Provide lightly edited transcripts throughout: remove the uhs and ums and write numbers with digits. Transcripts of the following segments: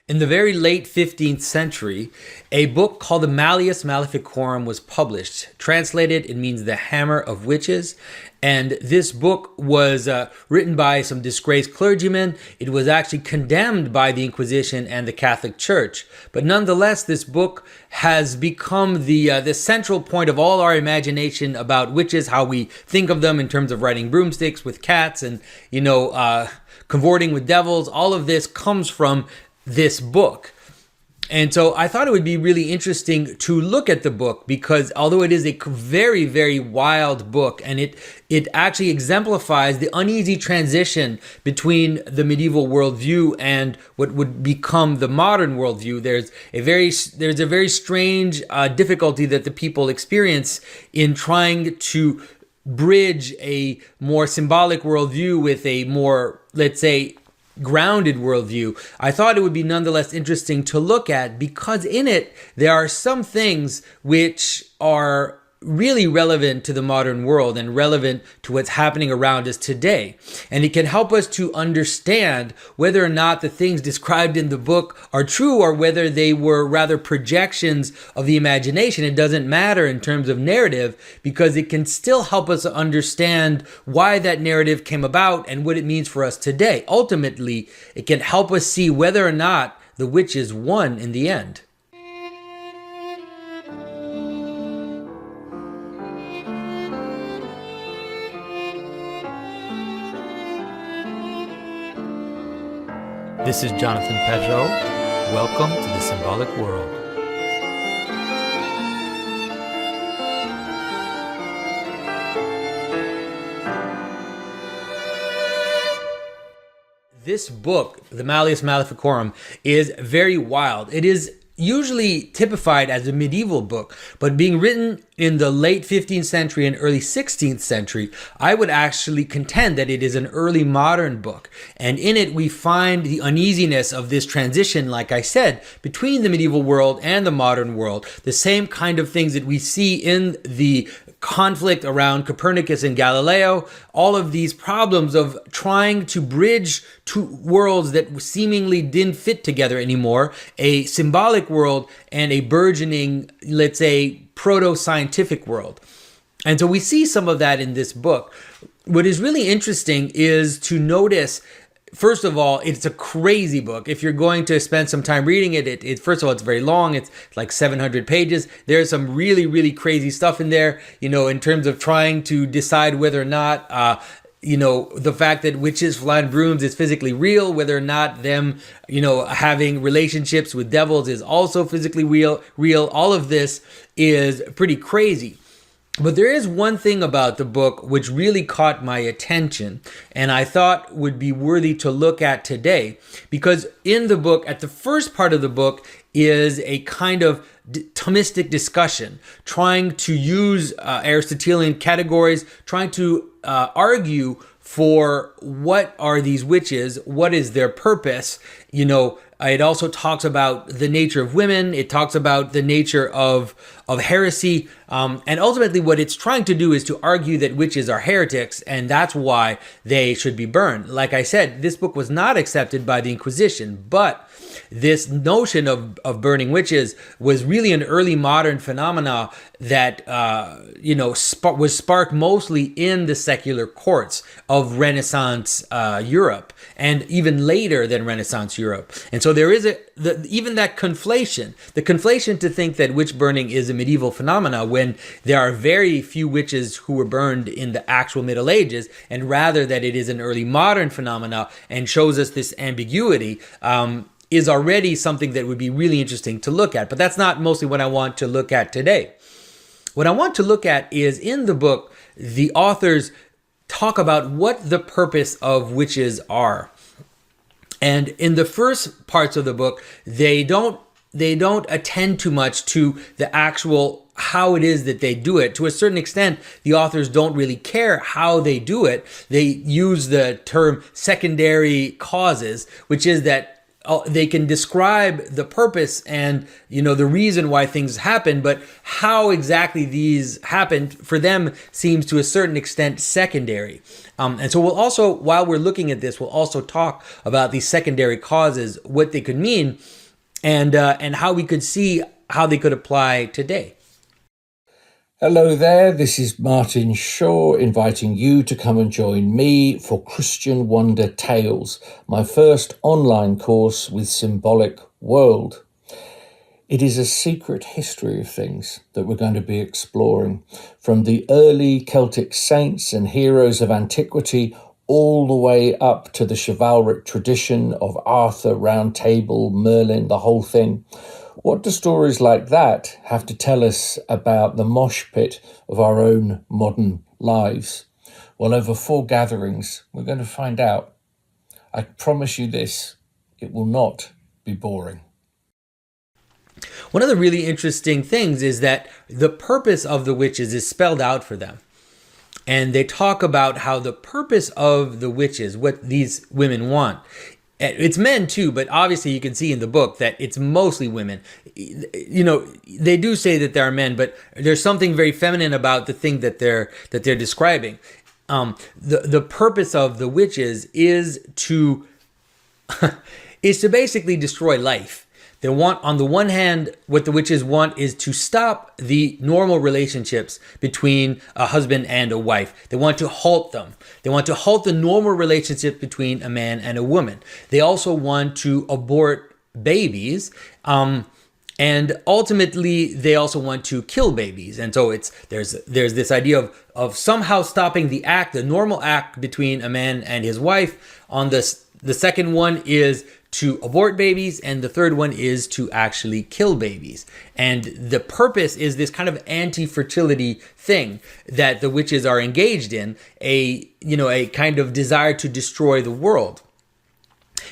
In the very late 15th century, a book called the Malleus Maleficarum was published. Translated, it means the hammer of witches. And this book was written by some disgraced clergymen. It was actually condemned by the Inquisition and the Catholic Church. But nonetheless, this book has become the central point of all our imagination about witches, how we think of them in terms of riding broomsticks with cats and, cavorting with devils. All of this comes from this book. And so I thought it would be really interesting to look at the book because although it is a very, very wild book and it actually exemplifies the uneasy transition between the medieval worldview and what would become the modern worldview, there's a very strange difficulty that the people experience in trying to bridge a more symbolic worldview with a more, let's say, grounded worldview. I thought it would be nonetheless interesting to look at because in it there are some things which are really relevant to the modern world and relevant to what's happening around us today. And it can help us to understand whether or not the things described in the book are true or whether they were rather projections of the imagination. It doesn't matter in terms of narrative because it can still help us understand why that narrative came about and what it means for us today. Ultimately, it can help us see whether or not the witches won in the end. This is Jonathan Pedro. Welcome to the Symbolic World. This book, the Malleus Maleficarum, is very wild. It is usually typified as a medieval book, but being written in the late 15th century and early 16th century, I would actually contend that it is an early modern book. And in it, we find the uneasiness of this transition, like I said, between the medieval world and the modern world. The same kind of things that we see in the conflict around Copernicus and Galileo, all of these problems of trying to bridge two worlds that seemingly didn't fit together anymore, a symbolic world and a burgeoning, let's say, proto-scientific world. And so we see some of that in this book. What is really interesting is to notice, first of all, it's a crazy book. If you're going to spend some time reading it, first of all, it's very long. It's like 700 pages. There's some really, really crazy stuff in there, in terms of trying to decide whether or not, the fact that witches fly on brooms is physically real, whether or not them, having relationships with devils is also physically real. All of this is pretty crazy. But there is one thing about the book which really caught my attention and I thought would be worthy to look at today, because in the book, at the first part of the book, is a kind of Thomistic discussion, trying to use Aristotelian categories, trying to argue for what are these witches, what is their purpose. It also talks about the nature of women. It talks about the nature of heresy. And ultimately what it's trying to do is to argue that witches are heretics and that's why they should be burned. Like I said, this book was not accepted by the Inquisition, but this notion of burning witches was really an early modern phenomena that, was sparked mostly in the secular courts of Renaissance Europe and even later than Renaissance Europe. And so there is even that conflation, the conflation to think that witch burning is a medieval phenomena when there are very few witches who were burned in the actual Middle Ages, and rather that it is an early modern phenomena and shows us this ambiguity, is already something that would be really interesting to look at. But that's not mostly what I want to look at today. What I want to look at is in the book, the authors talk about what the purpose of witches are. And in the first parts of the book, they don't attend too much to the actual how it is that they do it. To a certain extent, the authors don't really care how they do it. They use the term secondary causes, which is that they can describe the purpose and the reason why things happen, but how exactly these happened for them seems to a certain extent secondary. And so we'll also, while we're looking at this, we'll also talk about these secondary causes, what they could mean, and how we could see how they could apply today. Hello there, this is Martin Shaw inviting you to come and join me for Christian Wonder Tales, my first online course with Symbolic World. It is a secret history of things that we're going to be exploring, from the early Celtic saints and heroes of antiquity all the way up to the chivalric tradition of Arthur, Round Table, Merlin, the whole thing. What do stories like that have to tell us about the mosh pit of our own modern lives? Well, over 4 gatherings, we're going to find out. I promise you this, it will not be boring. One of the really interesting things is that the purpose of the witches is spelled out for them. And they talk about how the purpose of the witches, what these women want, it's men too, but obviously you can see in the book that it's mostly women. They do say that there are men, but there's something very feminine about the thing that they're describing. The purpose of the witches is to basically destroy life. They want, on the one hand, what the witches want is to stop the normal relationships between a husband and a wife. They want to halt them. They want to halt the normal relationship between a man and a woman. They also want to abort babies. And ultimately, they also want to kill babies. And so there's this idea of somehow stopping the normal act between a man and his wife. On the second one is to abort babies, and the third one is to actually kill babies. And the purpose is this kind of anti-fertility thing that the witches are engaged in, a kind of desire to destroy the world.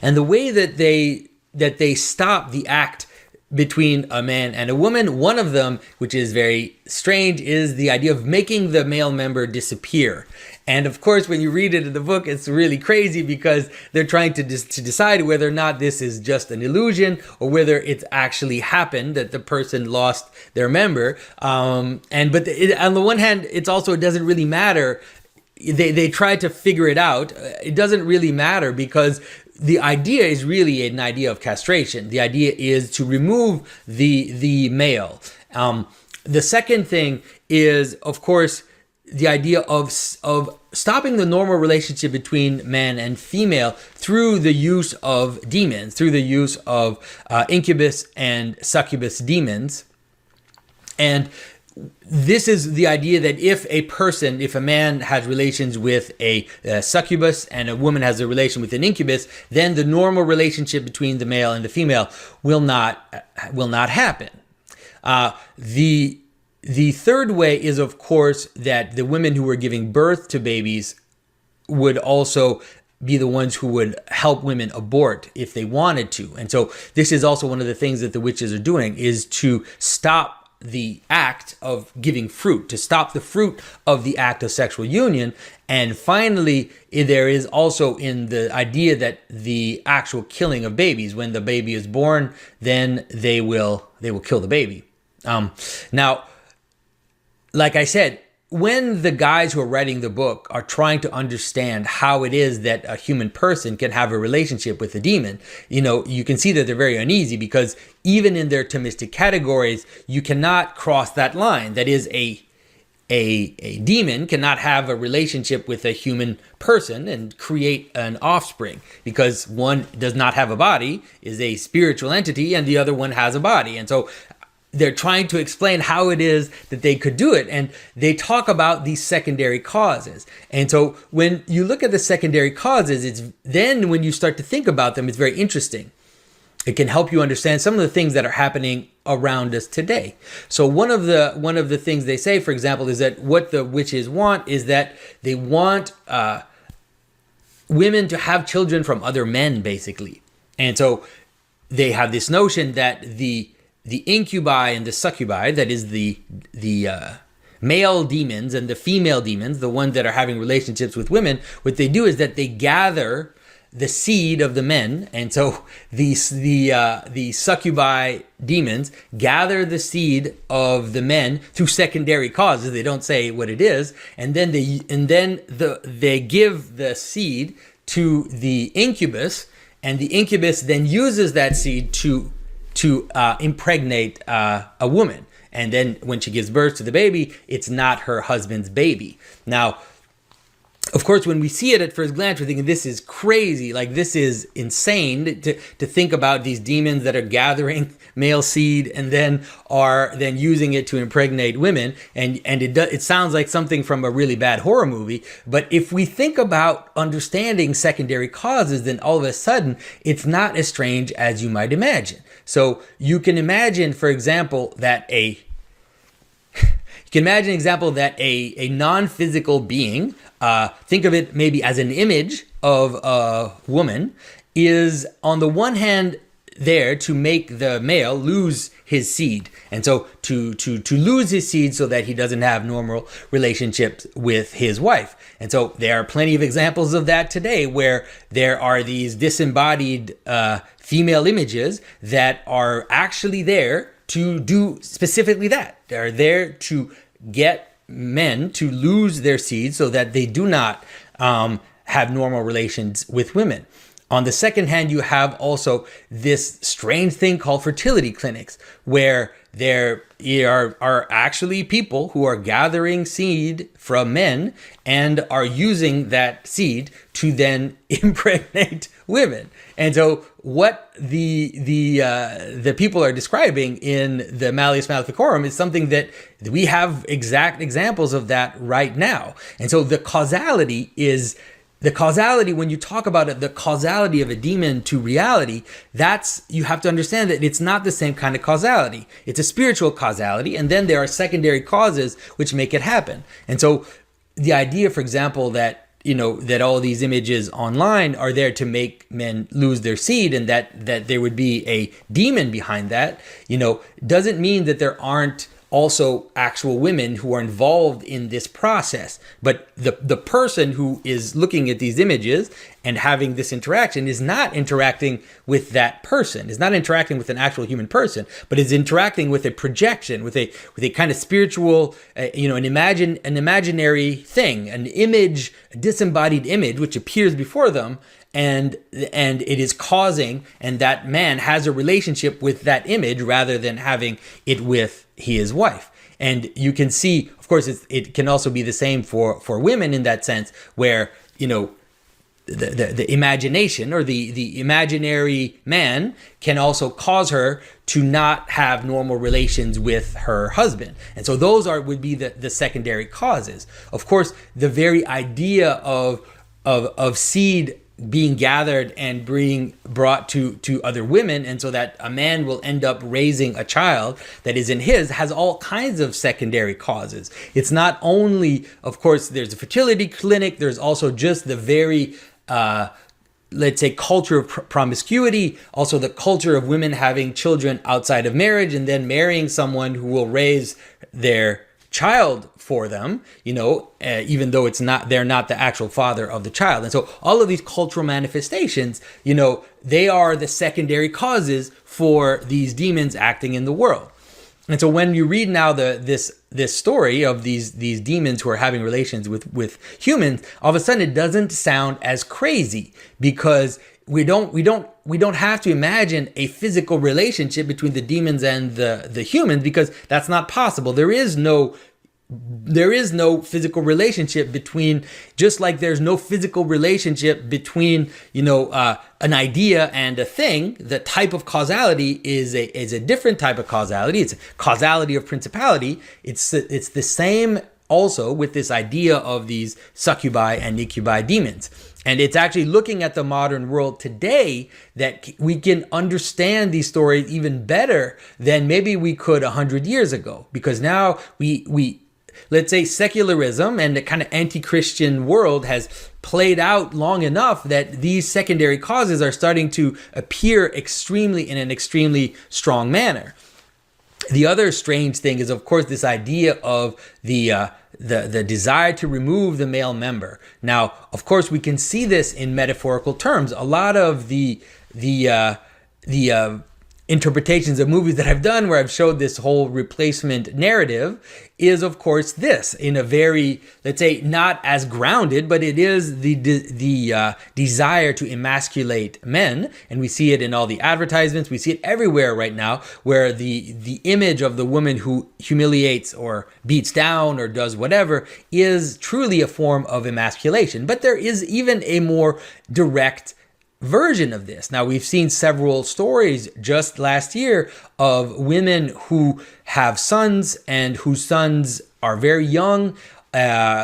And the way that they stop the act between a man and a woman, one of them, which is very strange, is the idea of making the male member disappear. And of course, when you read it in the book, it's really crazy because they're trying to decide whether or not this is just an illusion or whether it's actually happened, that the person lost their member. But on the one hand, it doesn't really matter. They try to figure it out. It doesn't really matter because the idea is really an idea of castration. The idea is to remove the male. The second thing is, of course, the idea of stopping the normal relationship between man and female through the use of demons, through the use of incubus and succubus demons. And this is the idea that if a man has relations with a succubus and a woman has a relation with an incubus, then the normal relationship between the male and the female will not happen. The third way is, of course, that the women who were giving birth to babies would also be the ones who would help women abort if they wanted to. And so this is also one of the things that the witches are doing, is to stop the act of giving fruit, to stop the fruit of the act of sexual union. And finally, there is also in the idea that the actual killing of babies, when the baby is born, then they will kill the baby. Now, like I said, when the guys who are writing the book are trying to understand how it is that a human person can have a relationship with a demon, you can see that they're very uneasy, because even in their Thomistic categories, you cannot cross that line. That is, a demon cannot have a relationship with a human person and create an offspring, because one does not have a body, is a spiritual entity, and the other one has a body. And so they're trying to explain how it is that they could do it. And they talk about these secondary causes. And so when you look at the secondary causes, it's then when you start to think about them, it's very interesting. It can help you understand some of the things that are happening around us today. So one of the things they say, for example, is that what the witches want is that they want women to have children from other men, basically. And so they have this notion that the incubi and the succubi, that is the male demons and the female demons, the ones that are having relationships with women, what they do is that they gather the seed of the men, and so the succubi demons gather the seed of the men through secondary causes. They don't say what it is, and then they give the seed to the incubus, and the incubus then uses that seed to impregnate a woman, and then when she gives birth to the baby, it's not her husband's baby. Now, of course, when we see it at first glance, we're thinking, this is crazy. Like, this is insane to think about these demons that are gathering male seed and then are then using it to impregnate women. And it sounds like something from a really bad horror movie. But if we think about understanding secondary causes, then all of a sudden, it's not as strange as you might imagine. So you can imagine, for example, that a non-physical being, think of it maybe as an image of a woman, is on the one hand there to make the male lose his seed. And so to lose his seed so that he doesn't have normal relationships with his wife. And so there are plenty of examples of that today, where there are these disembodied female images that are actually there to do specifically that. They're there to get men to lose their seed so that they do not have normal relations with women. On the second hand, you have also this strange thing called fertility clinics, where there are actually people who are gathering seed from men and are using that seed to then impregnate women. And so what the people are describing in the Malleus Maleficarum is something that we have exact examples of that right now. And so the causality, when you talk about it, the causality of a demon to reality, you have to understand that it's not the same kind of causality. It's a spiritual causality, and then there are secondary causes which make it happen. And so the idea, for example, that all these images online are there to make men lose their seed, and that there would be a demon behind that, doesn't mean that there aren't also actual women who are involved in this process. But the person who is looking at these images and having this interaction is not interacting with that person, is not interacting with an actual human person, but is interacting with a projection, with a kind of spiritual, an imaginary thing, an image, a disembodied image, which appears before them. And it is causing, and that man has a relationship with that image rather than having it with his wife. And you can see, of course, it can also be the same for women in that sense, where the imagination or the imaginary man can also cause her to not have normal relations with her husband. And so those would be the secondary causes. Of course, the very idea of seed being gathered and being brought to other women, and so that a man will end up raising a child that is in his, has all kinds of secondary causes. It's not only, of course, there's a fertility clinic, there's also just the very let's say culture of promiscuity, also the culture of women having children outside of marriage and then marrying someone who will raise their child for them, even though they're not the actual father of the child. And so all of these cultural manifestations, they are the secondary causes for these demons acting in the world. And so when you read now this story of these demons who are having relations with humans, all of a sudden it doesn't sound as crazy, because we don't have to imagine a physical relationship between the demons and the humans, because that's not possible. There is no physical relationship between, just like there's no physical relationship between, an idea and a thing. The type of causality is a different type of causality. It's a causality of principality. It's the same also with this idea of these succubi and incubi demons. And it's actually looking at the modern world today that we can understand these stories even better than maybe we could 100 years ago, because now we let's say secularism and the kind of anti-Christian world has played out long enough that these secondary causes are starting to appear in an extremely strong manner. The other strange thing is, of course, this idea of the desire to remove the male member. Now, of course, we can see this in metaphorical terms. A lot of the interpretations of movies that I've done where I've showed this whole replacement narrative is, of course, this in a very, let's say, not as grounded, but it is the desire to emasculate men. And we see it in all the advertisements. We see it everywhere right now, where the image of the woman who humiliates or beats down or does whatever is truly a form of emasculation. But there is even a more direct version of this. Now, we've seen several stories just last year of women who have sons and whose sons are very young,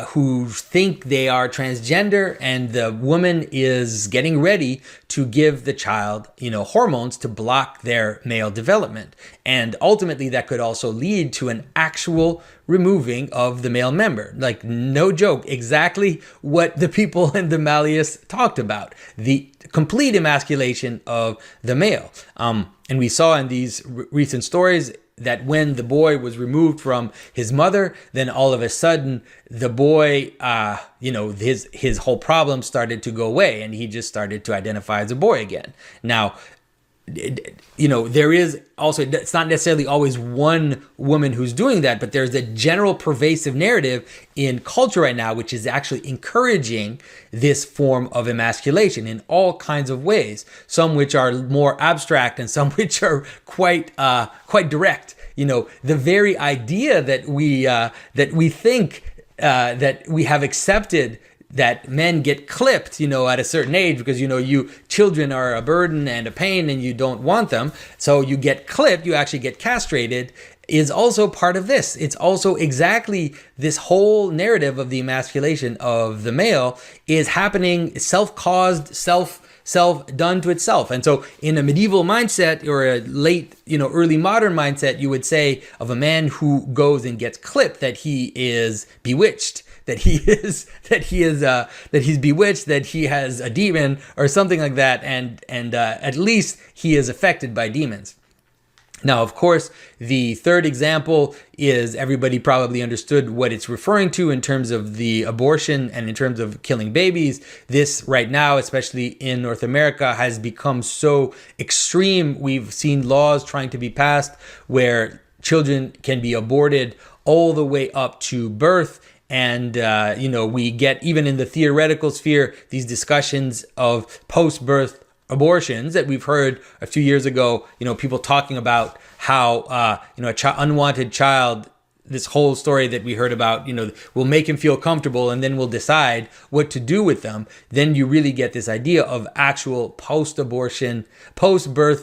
who think they are transgender, and the woman is getting ready to give the child, hormones to block their male development. And ultimately, that could also lead to an actual removing of the male member. Like, no joke, exactly what the people in the Malleus talked about. The complete emasculation of the male. And we saw in these recent stories that when the boy was removed from his mother, then all of a sudden the boy, his whole problem started to go away, and he just started to identify as a boy again. Now, there is also, it's not necessarily always one woman who's doing that, but there's a general pervasive narrative in culture right now, which is actually encouraging this form of emasculation in all kinds of ways, some which are more abstract and some which are quite direct. The very idea that we think that we have accepted that men get clipped, at a certain age because, you children are a burden and a pain and you don't want them. So you get clipped, you actually get castrated, is also part of this. It's also exactly this whole narrative of the emasculation of the male is happening self-caused, self-done to itself. And so in a medieval mindset or a late, early modern mindset, you would say of a man who goes and gets clipped that he is bewitched, that he's bewitched, that he has a demon or something like that, and at least he is affected by demons. Now, of course, the third example is everybody probably understood what it's referring to in terms of the abortion and in terms of killing babies. This right now, especially in North America, has become so extreme. We've seen laws trying to be passed where children can be aborted all the way up to birth. And, we get, even in the theoretical sphere, these discussions of post-birth abortions that we've heard a few years ago, people talking about how, unwanted child, this whole story that we heard about, we'll make him feel comfortable and then we'll decide what to do with them. Then you really get this idea of actual post-birth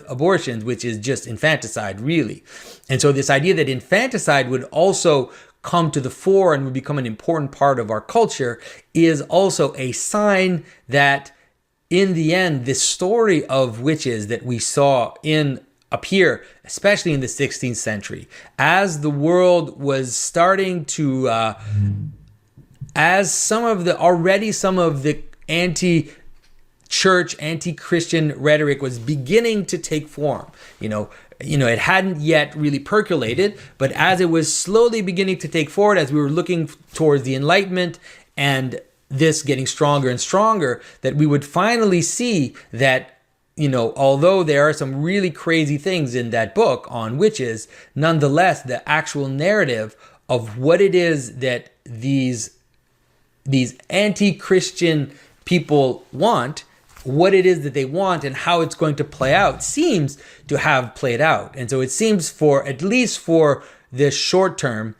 abortions, which is just infanticide, really. And so this idea that infanticide would also come to the fore and would become an important part of our culture is also a sign that in the end, this story of witches that we saw appear, especially in the 16th century, as the world was starting to, as some of the anti-church, anti-Christian rhetoric was beginning to take form, it hadn't yet really percolated, but as it was slowly beginning to take forward, as we were looking towards the Enlightenment and this getting stronger and stronger, that we would finally see that, although there are some really crazy things in that book on witches, nonetheless, the actual narrative of what it is that these anti-Christian people want, what it is that they want and how it's going to play out seems to have played out. And so it seems at least for this short term,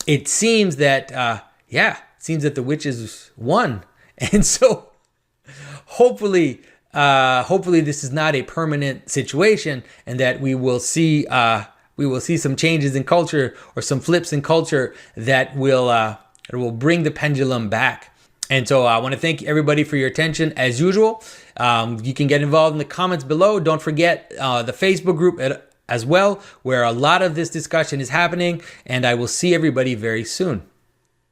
it seems that, the witches won. And so hopefully this is not a permanent situation and that we will see some changes in culture or some flips in culture that will bring the pendulum back. And so I want to thank everybody for your attention as usual. You can get involved in the comments below. Don't forget the Facebook group as well, where a lot of this discussion is happening. And I will see everybody very soon.